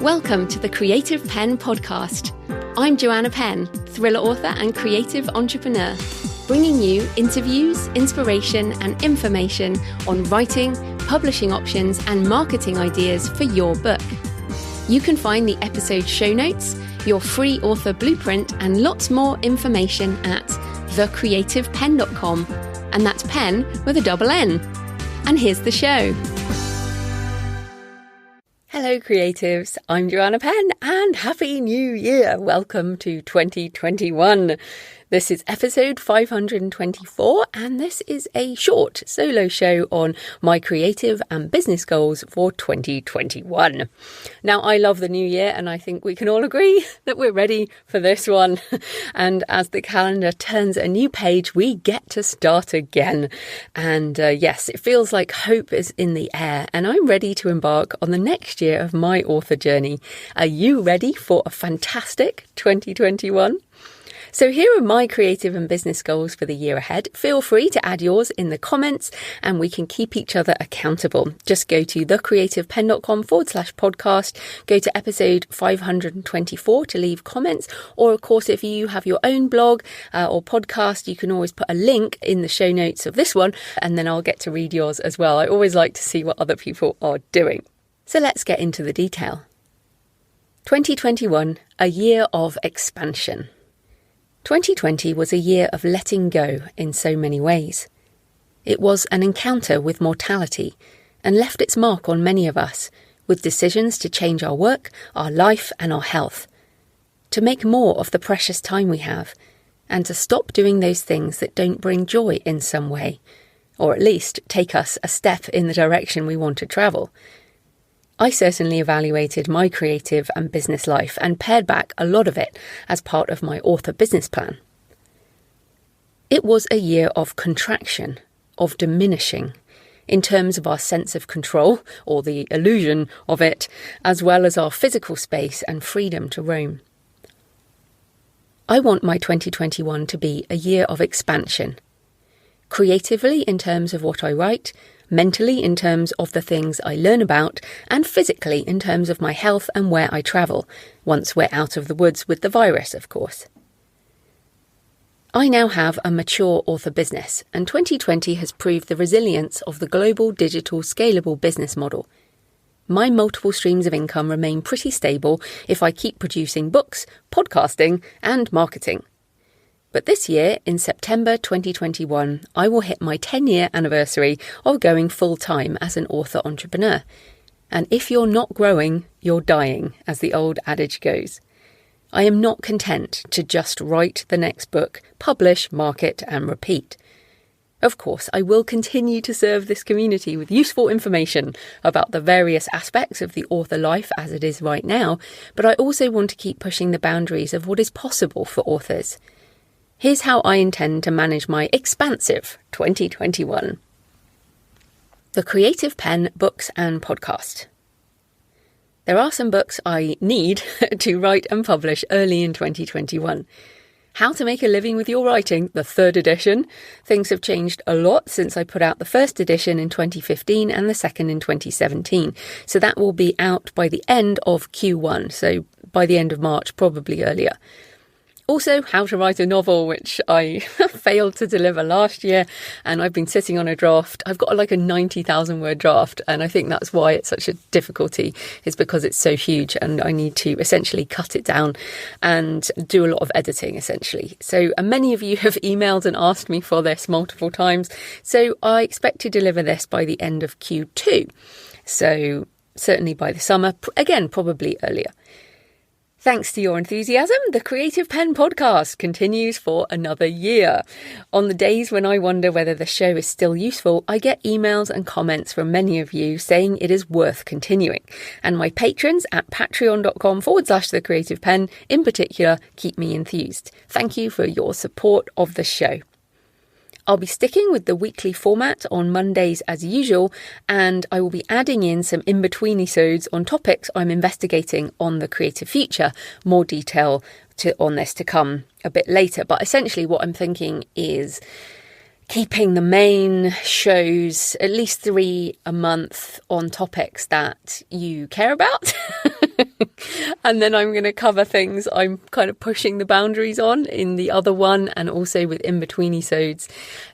Welcome to the Creative Penn podcast. I'm Joanna Penn, thriller author and creative entrepreneur, bringing you interviews, inspiration and information on writing, publishing options and marketing ideas for your book. You can find the episode show notes, your free author blueprint and lots more information at thecreativepenn.com, and that's pen with a double N. And here's the show. Hello creatives, I'm Joanna Penn and Happy New Year! Welcome to 2021. This is episode 524 and this is a short solo show on my creative and business goals for 2021. Now, I love the new year and I think we can all agree that we're ready for this one. And as the calendar turns a new page, we get to start again. And yes, it feels like hope is in the air and I'm ready to embark on the next year of my author journey. Are you ready for a fantastic 2021? So here are my creative and business goals for the year ahead. Feel free to add yours in the comments and we can keep each other accountable. Just go to thecreativepenn.com/podcast, go to episode 524 to leave comments. Or of course, if you have your own blog or podcast, you can always put a link in the show notes of this one and then I'll get to read yours as well. I always like to see what other people are doing. So let's get into the detail. 2021, a year of expansion. 2020 was a year of letting go in so many ways. It was an encounter with mortality and left its mark on many of us, with decisions to change our work, our life and our health, to make more of the precious time we have, and to stop doing those things that don't bring joy in some way, or at least take us a step in the direction we want to travel. I certainly evaluated my creative and business life and pared back a lot of it as part of my author business plan. It was a year of contraction, of diminishing, in terms of our sense of control, or the illusion of it, as well as our physical space and freedom to roam. I want my 2021 to be a year of expansion, creatively in terms of what I write, mentally in terms of the things I learn about, and physically in terms of my health and where I travel, once we're out of the woods with the virus, of course. I now have a mature author business, and 2020 has proved the resilience of the global digital scalable business model. My multiple streams of income remain pretty stable if I keep producing books, podcasting, and marketing. But this year, in September 2021, I will hit my 10-year anniversary of going full-time as an author entrepreneur. And if you're not growing, you're dying, as the old adage goes. I am not content to just write the next book, publish, market, and repeat. Of course, I will continue to serve this community with useful information about the various aspects of the author life as it is right now, but I also want to keep pushing the boundaries of what is possible for authors. Here's how I intend to manage my expansive 2021. The Creative Penn books and podcast. There are some books I need to write and publish early in 2021. How to Make a Living with Your Writing, the 3rd edition. Things have changed a lot since I put out the 1st edition in 2015 and the 2nd in 2017. So that will be out by the end of Q1, so by the end of March, probably earlier. Also, How to Write a Novel, which I failed to deliver last year, and I've been sitting on a draft. I've got like a 90,000 word draft, and I think that's why it's such a difficulty, is because it's so huge and I need to essentially cut it down and do a lot of editing, essentially. So many of you have emailed and asked me for this multiple times, so I expect to deliver this by the end of Q2. So certainly by the summer, again, probably earlier. Thanks to your enthusiasm, the Creative Penn podcast continues for another year. On the days when I wonder whether the show is still useful, I get emails and comments from many of you saying it is worth continuing. And my patrons at patreon.com/The Creative Penn in particular keep me enthused. Thank you for your support of the show. I'll be sticking with the weekly format on Mondays as usual, and I will be adding in some in-between-episodes on topics I'm investigating on the creative future. More detail on this to come a bit later, but essentially what I'm thinking is keeping the main shows at least 3 a month on topics that you care about. And then I'm going to cover things I'm kind of pushing the boundaries on in the other one, and also with in-between episodes,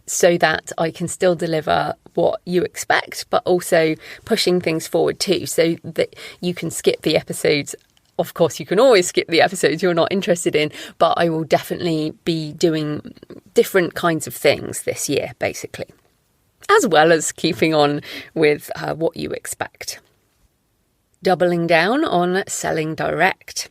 so that I can still deliver what you expect, but also pushing things forward too, so that you can skip the episodes. Of course, you can always skip the episodes you're not interested in, but I will definitely be doing different kinds of things this year, basically, as well as keeping on with what you expect. Doubling down on selling direct.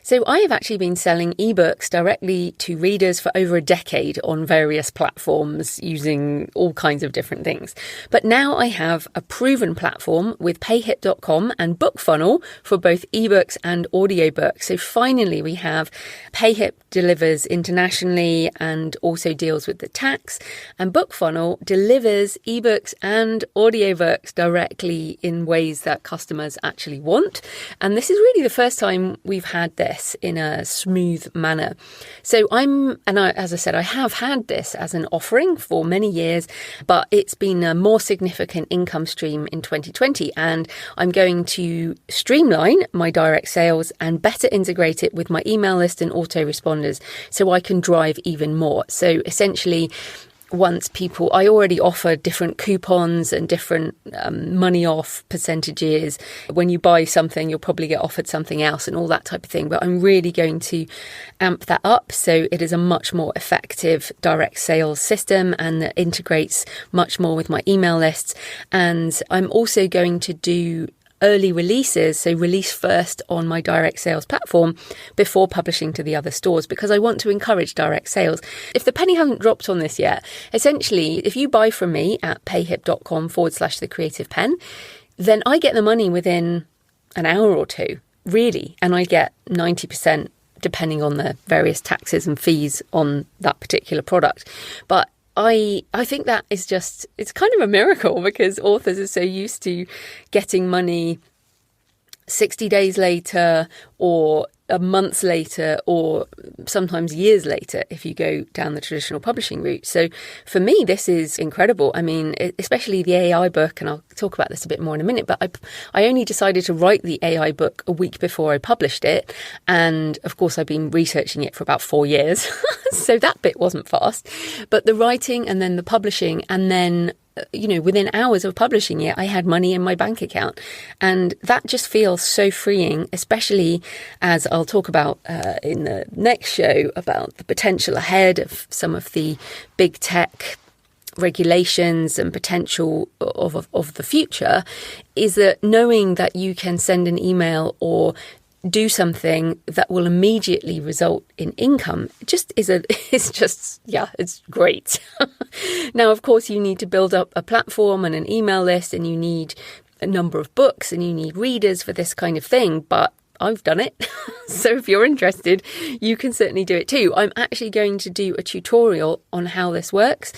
So I have actually been selling ebooks directly to readers for over a decade on various platforms using all kinds of different things. But now I have a proven platform with payhip.com and BookFunnel for both ebooks and audiobooks. So finally we have Payhip delivers internationally and also deals with the tax, and BookFunnel delivers ebooks and audiobooks directly in ways that customers actually want. And this is really the first time we've had this in a smooth manner. So as I said, I have had this as an offering for many years, but it's been a more significant income stream in 2020. And I'm going to streamline my direct sales and better integrate it with my email list and autoresponders so I can drive even more. So essentially, I already offer different coupons and different money off percentages. When you buy something, you'll probably get offered something else and all that type of thing. But I'm really going to amp that up so it is a much more effective direct sales system and that integrates much more with my email lists. And I'm also going to do early releases, so release first on my direct sales platform before publishing to the other stores, because I want to encourage direct sales. If the penny hasn't dropped on this yet, essentially, if you buy from me at payhip.com/thecreativepen, then I get the money within an hour or two, really, and I get 90% depending on the various taxes and fees on that particular product. But I think that is it's kind of a miracle, because authors are so used to getting money 60 days later or a month later or sometimes years later if you go down the traditional publishing route. So for me, this is incredible. I mean, especially the AI book, and I'll talk about this a bit more in a minute, but I only decided to write the AI book a week before I published it. And of course, I've been researching it for about 4 years. So that bit wasn't fast. But the writing and then the publishing, and then within hours of publishing it, I had money in my bank account. And that just feels so freeing, especially as I'll talk about in the next show about the potential ahead of some of the big tech regulations and potential of the future, is that knowing that you can send an email or do something that will immediately result in income it's great. Now, of course, you need to build up a platform and an email list, and you need a number of books, and you need readers for this kind of thing, but I've done it. So if you're interested, you can certainly do it too. I'm actually going to do a tutorial on how this works,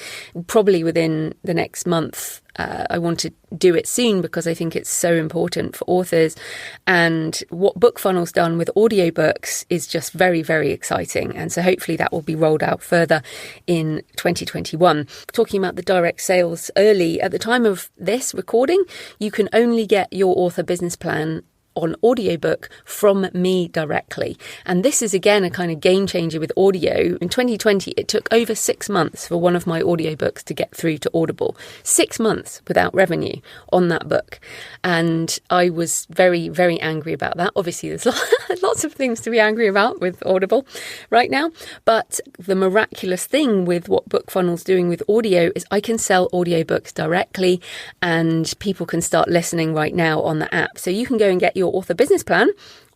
probably within the next month. I want to do it soon because I think it's so important for authors. And what BookFunnel's done with audiobooks is just very, very exciting. And so hopefully that will be rolled out further in 2021. Talking about the direct sales early, at the time of this recording, you can only get your author business plan on audiobook from me directly. And this is again a kind of game changer with audio. In 2020, it took over 6 months for one of my audiobooks to get through to Audible. 6 months without revenue on that book. And I was very, very angry about that. Obviously, there's lots of things to be angry about with Audible right now. But the miraculous thing with what BookFunnel's doing with audio is I can sell audiobooks directly, and people can start listening right now on the app. So you can go and get your author business plan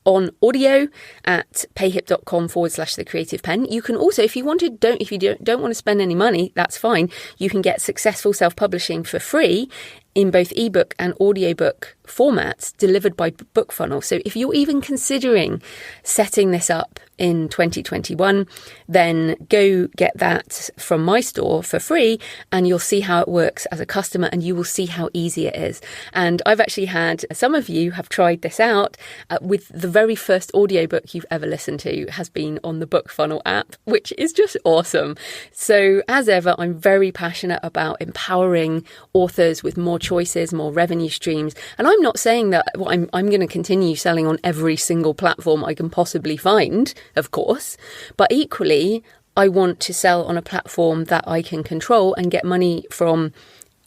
on audio at payhip.com/thecreativepen. You can also, if you don't want to spend any money, that's fine. You can get Successful Self-Publishing for free in both ebook and audiobook formats delivered by BookFunnel. So if you're even considering setting this up in 2021, then go get that from my store for free, and you'll see how it works as a customer, and you will see how easy it is. And I've actually had some of you have tried this out with the very first audiobook you've ever listened to has been on the BookFunnel app, which is just awesome. So as ever, I'm very passionate about empowering authors with more choices, more revenue streams, and I I'm not saying that I'm going to continue selling on every single platform I can possibly find, of course, but equally, I want to sell on a platform that I can control and get money from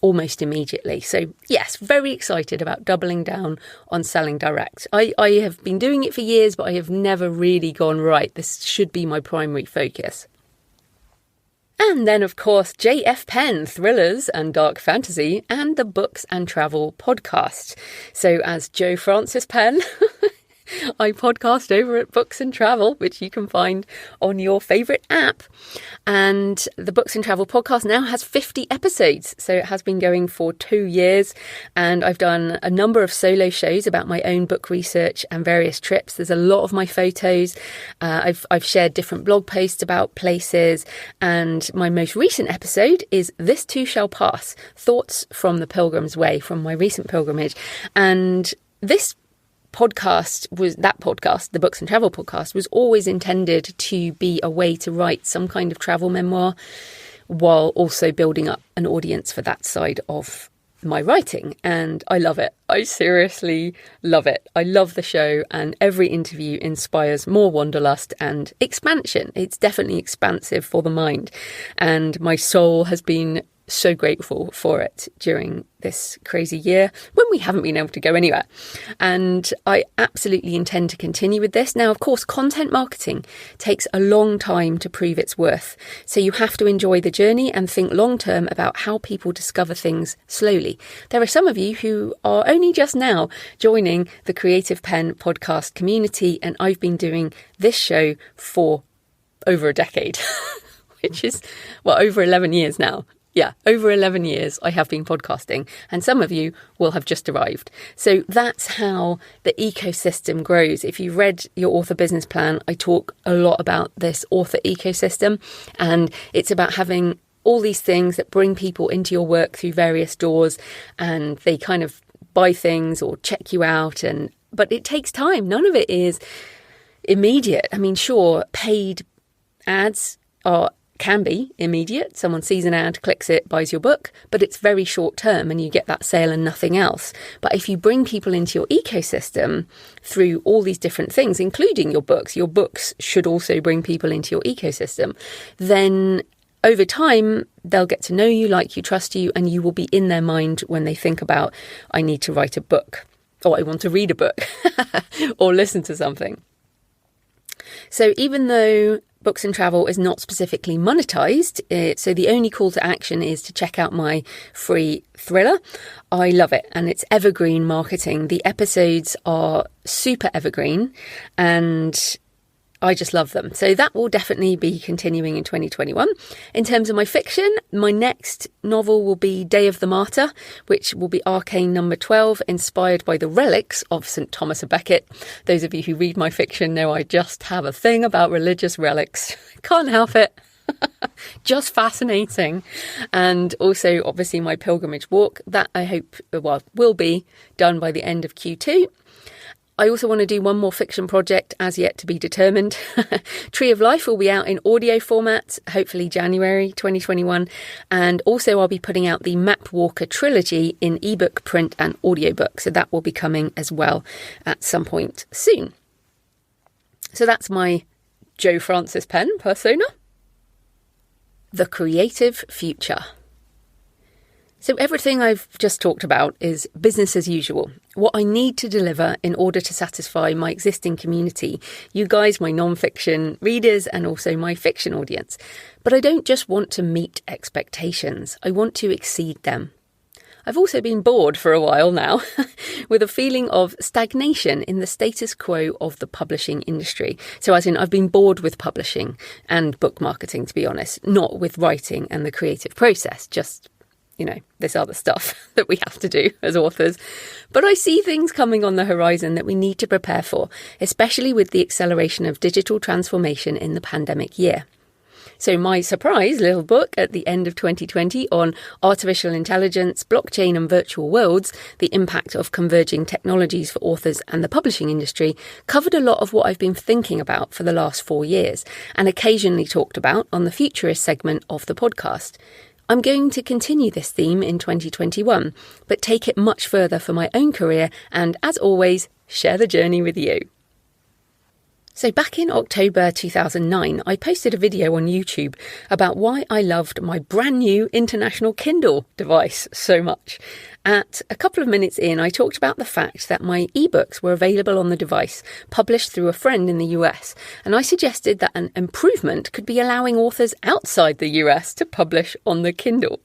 almost immediately. So yes, very excited about doubling down on selling direct. I have been doing it for years, but I have never really gone, right, this should be my primary focus. And then, of course, J.F. Penn, thrillers and dark fantasy, and the Books and Travel podcast. So as Jo Frances Penn, I podcast over at Books and Travel, which you can find on your favourite app. And the Books and Travel podcast now has 50 episodes. So it has been going for 2 years. And I've done a number of solo shows about my own book research and various trips. There's a lot of my photos. I've shared different blog posts about places. And my most recent episode is This Too Shall Pass, Thoughts from the Pilgrim's Way, from my recent pilgrimage. And this podcast, the Books and Travel podcast, was always intended to be a way to write some kind of travel memoir while also building up an audience for that side of my writing. And I love it. I seriously love it. I love the show, and every interview inspires more wanderlust and expansion. It's definitely expansive for the mind, and my soul has been so grateful for it during this crazy year when we haven't been able to go anywhere. And I absolutely intend to continue with this. Now, of course, content marketing takes a long time to prove its worth. So you have to enjoy the journey and think long term about how people discover things slowly. There are some of you who are only just now joining the Creative Penn podcast community, and I've been doing this show for over a decade, which is, over 11 years now. Yeah, over 11 years I have been podcasting, and some of you will have just arrived. So that's how the ecosystem grows. If you've read your author business plan, I talk a lot about this author ecosystem, and it's about having all these things that bring people into your work through various doors, and they kind of buy things or check you out. But it takes time. None of it is immediate. I mean, sure, paid ads can be immediate. Someone sees an ad, clicks it, buys your book, but it's very short term and you get that sale and nothing else. But if you bring people into your ecosystem through all these different things, including your books should also bring people into your ecosystem, then over time, they'll get to know you, like you, trust you, and you will be in their mind when they think about, I need to write a book, or I want to read a book, or listen to something. So even though Books and Travel is not specifically monetized, so the only call to action is to check out my free thriller. I love it, and it's evergreen marketing. The episodes are super evergreen, and I just love them. So that will definitely be continuing in 2021. In terms of my fiction, my next novel will be Day of the Martyr, which will be Arcane number 12, inspired by the relics of St. Thomas a Becket. Those of you who read my fiction know I just have a thing about religious relics. Can't help it. Just fascinating. And also, obviously, my pilgrimage walk, that I hope will be done by the end of Q2. I also want to do one more fiction project, as yet to be determined. Tree of Life will be out in audio format, hopefully January 2021. And also I'll be putting out the Map Walker trilogy in ebook, print and audiobook. So that will be coming as well at some point soon. So that's my Jo Frances Penn persona. The creative future. So everything I've just talked about is business as usual. What I need to deliver in order to satisfy my existing community, you guys, my non-fiction readers, and also my fiction audience. But I don't just want to meet expectations. I want to exceed them. I've also been bored for a while now with a feeling of stagnation in the status quo of the publishing industry. So as in, I've been bored with publishing and book marketing, to be honest, not with writing and the creative process, just this other stuff that we have to do as authors. But I see things coming on the horizon that we need to prepare for, especially with the acceleration of digital transformation in the pandemic year. So my surprise little book at the end of 2020 on artificial intelligence, blockchain and virtual worlds, the impact of converging technologies for authors and the publishing industry, covered a lot of what I've been thinking about for the last 4 years and occasionally talked about on the Futurist segment of the podcast. I'm going to continue this theme in 2021, but take it much further for my own career and, as always, share the journey with you. So back in October 2009, I posted a video on YouTube about why I loved my brand new international Kindle device so much. At a couple of minutes in, I talked about the fact that my ebooks were available on the device, published through a friend in the US, and I suggested that an improvement could be allowing authors outside the US to publish on the Kindle.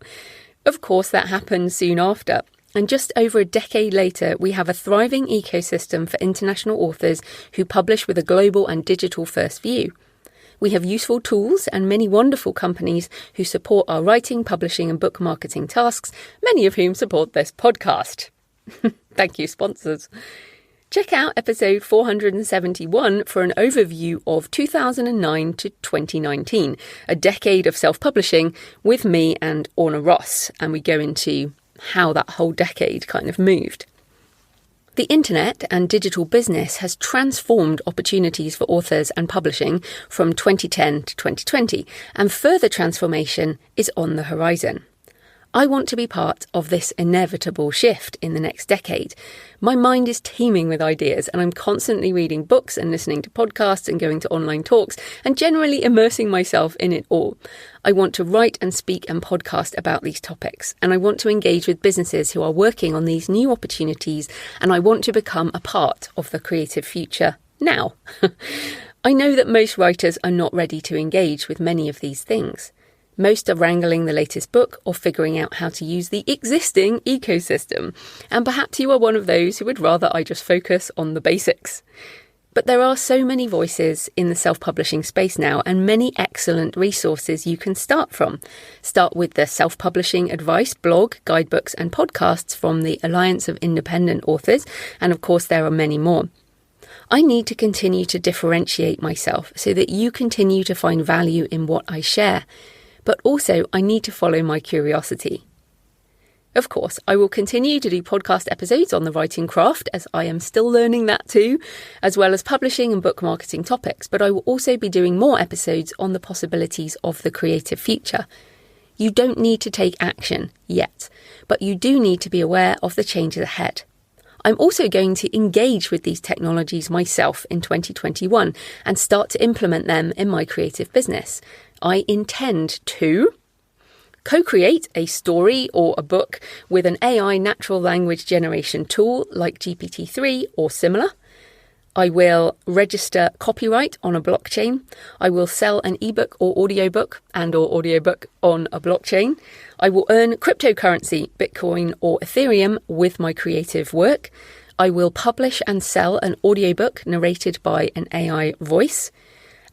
Of course, that happened soon after. And just over a decade later, we have a thriving ecosystem for international authors who publish with a global and digital first view. We have useful tools and many wonderful companies who support our writing, publishing and book marketing tasks, many of whom support this podcast. Thank you, sponsors. Check out episode 471 for an overview of 2009 to 2019, a decade of self-publishing with me and Orna Ross, and we go into how that whole decade kind of moved. The internet and digital business has transformed opportunities for authors and publishing from 2010 to 2020, and further transformation is on the horizon. I want to be part of this inevitable shift in the next decade. My mind is teeming with ideas, and I'm constantly reading books and listening to podcasts and going to online talks and generally immersing myself in it all. I want to write and speak and podcast about these topics, and I want to engage with businesses who are working on these new opportunities, and I want to become a part of the creative future now. I know that most writers are not ready to engage with many of these things. Most are wrangling the latest book or figuring out how to use the existing ecosystem. And perhaps you are one of those who would rather I just focus on the basics. But there are so many voices in the self-publishing space now, and many excellent resources you can start from. Start with the self-publishing advice blog, guidebooks and podcasts from the Alliance of Independent Authors. And of course, there are many more. I need to continue to differentiate myself so that you continue to find value in what I share. But also, I need to follow my curiosity. Of course, I will continue to do podcast episodes on the writing craft, as I am still learning that too, as well as publishing and book marketing topics, but I will also be doing more episodes on the possibilities of the creative future. You don't need to take action yet, but you do need to be aware of the changes ahead. I'm also going to engage with these technologies myself in 2021 and start to implement them in my creative business. I intend to co-create a story or a book with an AI natural language generation tool like GPT-3 or similar. I will register copyright on a blockchain. I will sell an ebook or audiobook on a blockchain. I will earn cryptocurrency, Bitcoin or Ethereum with my creative work. I will publish and sell an audiobook narrated by an AI voice.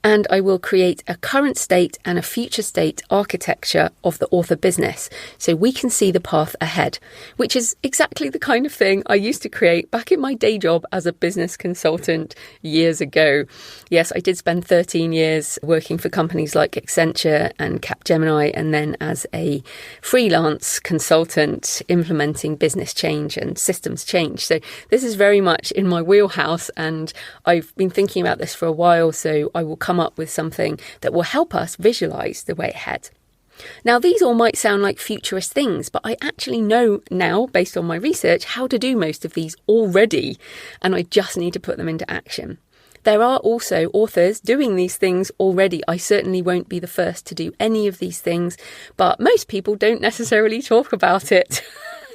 And I will create a current state and a future state architecture of the author business so we can see the path ahead, which is exactly the kind of thing I used to create back in my day job as a business consultant years ago. Yes, I did spend 13 years working for companies like Accenture and Capgemini, and then as a freelance consultant implementing business change and systems change. So this is very much in my wheelhouse, and I've been thinking about this for a while, so I will come up with something that will help us visualize the way ahead. Now, these all might sound like futurist things, but I actually know now, based on my research, how to do most of these already, and I just need to put them into action. There are also authors doing these things already. I certainly won't be the first to do any of these things, but most people don't necessarily talk about it.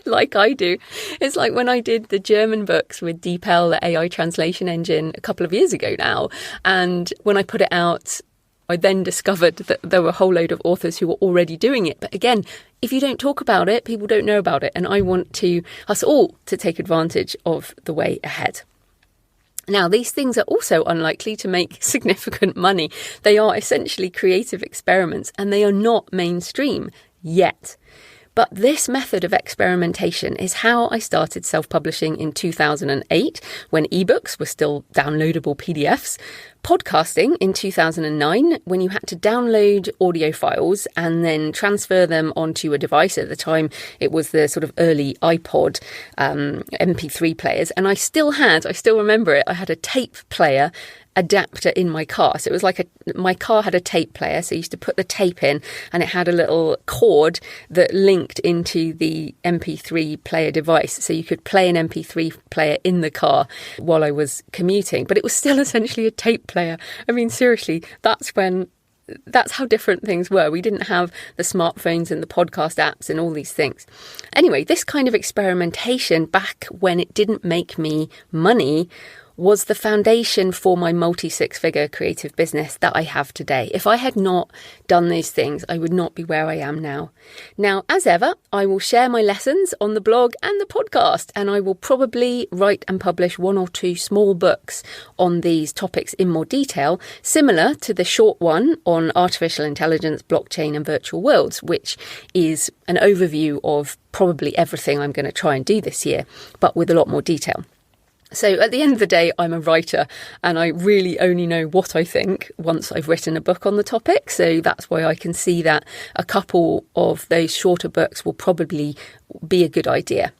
Like I do. It's like when I did the German books with DeepL, the AI translation engine, a couple of years ago now. And when I put it out, I then discovered that there were a whole load of authors who were already doing it. But again, if you don't talk about it, people don't know about it. And I want us all to take advantage of the way ahead. Now, these things are also unlikely to make significant money. They are essentially creative experiments, and they are not mainstream yet. But this method of experimentation is how I started self-publishing in 2008, when ebooks were still downloadable PDFs. podcasting in 2009, when you had to download audio files and then transfer them onto a device. At the time, it was the sort of early iPod MP3 players. And I still remember it, I had a tape player adapter in my car. So it was like my car had a tape player, so I used to put the tape in and it had a little cord that linked into the MP3 player device, so you could play an MP3 player in the car while I was commuting, but it was still essentially a tape player. I mean, seriously, that's how different things were. We didn't have the smartphones and the podcast apps and all these things. Anyway, this kind of experimentation back when it didn't make me money was the foundation for my multi-six-figure creative business that I have today. If I had not done those things, I would not be where I am now. Now, as ever, I will share my lessons on the blog and the podcast, and I will probably write and publish 1 or 2 small books on these topics in more detail, similar to the short one on artificial intelligence, blockchain and virtual worlds, which is an overview of probably everything I'm going to try and do this year, but with a lot more detail. So at the end of the day, I'm a writer and I really only know what I think once I've written a book on the topic. So that's why I can see that a couple of those shorter books will probably be a good idea.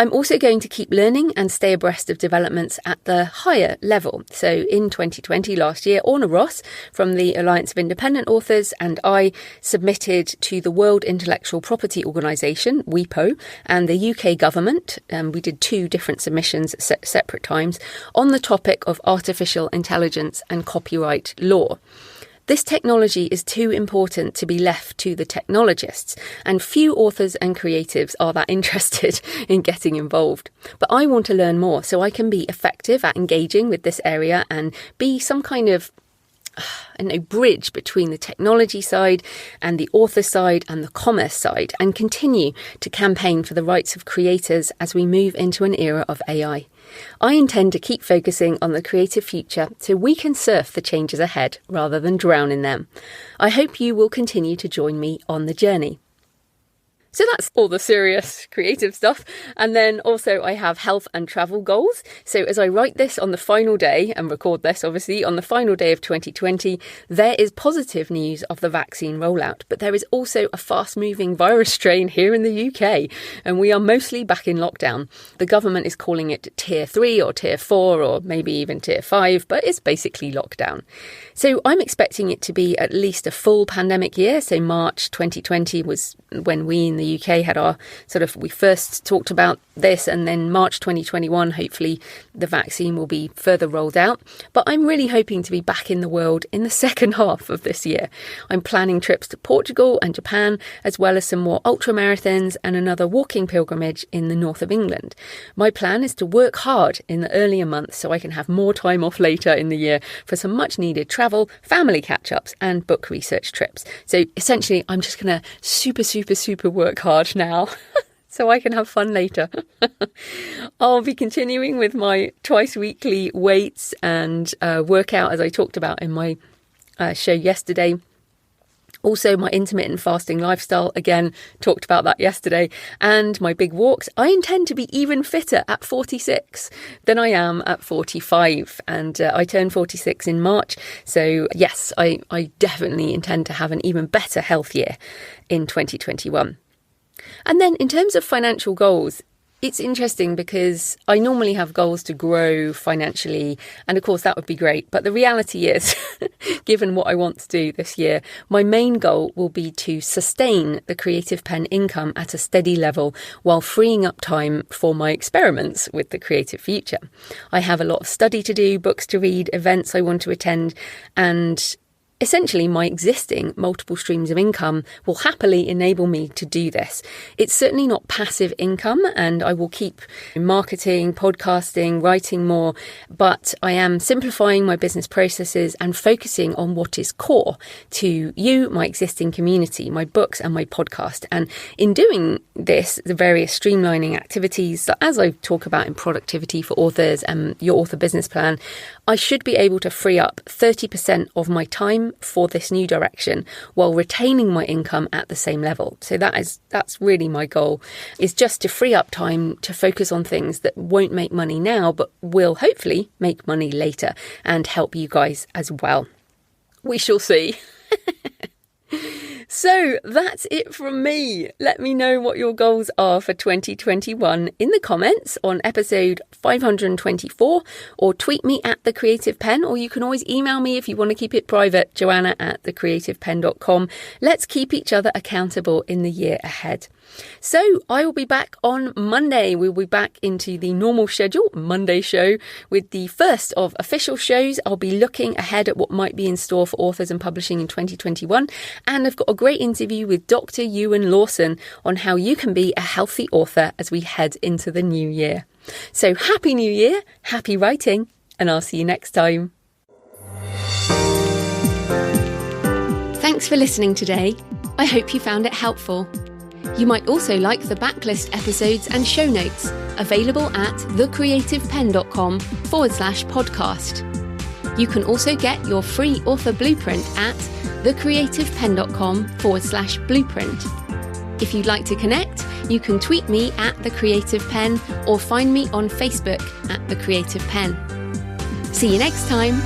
I'm also going to keep learning and stay abreast of developments at the higher level. So in 2020, last year, Orna Ross from the Alliance of Independent Authors and I submitted to the World Intellectual Property Organisation, WIPO, and the UK government. We did 2 different submissions at separate times on the topic of artificial intelligence and copyright law. This technology is too important to be left to the technologists, and few authors and creatives are that interested in getting involved. But I want to learn more so I can be effective at engaging with this area and be some kind of bridge between the technology side and the author side and the commerce side, and continue to campaign for the rights of creators as we move into an era of AI. I intend to keep focusing on the creative future so we can surf the changes ahead rather than drown in them. I hope you will continue to join me on the journey. So that's all the serious creative stuff. And then also I have health and travel goals. So as I write this on the final day and record this, obviously, on the final day of 2020, there is positive news of the vaccine rollout. But there is also a fast moving virus strain here in the UK, and we are mostly back in lockdown. The government is calling it tier 3 or tier 4 or maybe even tier 5, but it's basically lockdown. So I'm expecting it to be at least a full pandemic year. So March 2020 was when we in the UK had our we first talked about this, and then March 2021, hopefully the vaccine will be further rolled out. But I'm really hoping to be back in the world in the second half of this year. I'm planning trips to Portugal and Japan, as well as some more ultra marathons and another walking pilgrimage in the north of England. My plan is to work hard in the earlier months so I can have more time off later in the year for some much needed travel, family catch-ups and book research trips. So essentially, I'm just going to super work hard now so I can have fun later. I'll be continuing with my twice weekly weights and workout, as I talked about in my show yesterday. Also, my intermittent fasting lifestyle, again, talked about that yesterday, and my big walks. I intend to be even fitter at 46 than I am at 45, and I turn 46 in March. So yes, I definitely intend to have an even better health year in 2021. And then in terms of financial goals, it's interesting because I normally have goals to grow financially, and of course that would be great. But the reality is, given what I want to do this year, my main goal will be to sustain the Creative Penn income at a steady level while freeing up time for my experiments with the creative future. I have a lot of study to do, books to read, events I want to attend, and essentially, my existing multiple streams of income will happily enable me to do this. It's certainly not passive income, and I will keep marketing, podcasting, writing more, but I am simplifying my business processes and focusing on what is core to you, my existing community, my books and my podcast. And in doing this, the various streamlining activities, as I talk about in Productivity for Authors and Your Author Business Plan, I should be able to free up 30% of my time income for this new direction while retaining my income at the same level. So that's really my goal, is just to free up time to focus on things that won't make money now, but will hopefully make money later and help you guys as well. We shall see. So that's it from me. Let me know what your goals are for 2021 in the comments on episode 524, or tweet me at The Creative Penn, or you can always email me if you want to keep it private, joanna@thecreativepenn.com. Let's keep each other accountable in the year ahead. So I will be back on Monday. We'll be back into the normal schedule, Monday show, with the first of official shows. I'll be looking ahead at what might be in store for authors and publishing in 2021. And I've got a great interview with Dr. Ewan Lawson on how you can be a healthy author as we head into the new year. So happy new year, happy writing, and I'll see you next time. Thanks for listening today. I hope you found it helpful. You might also like the backlist episodes and show notes available at thecreativepenn.com/podcast. You can also get your free author blueprint at thecreativepenn.com/blueprint. If you'd like to connect, you can tweet me at The Creative Penn or find me on Facebook at The Creative Penn. See you next time.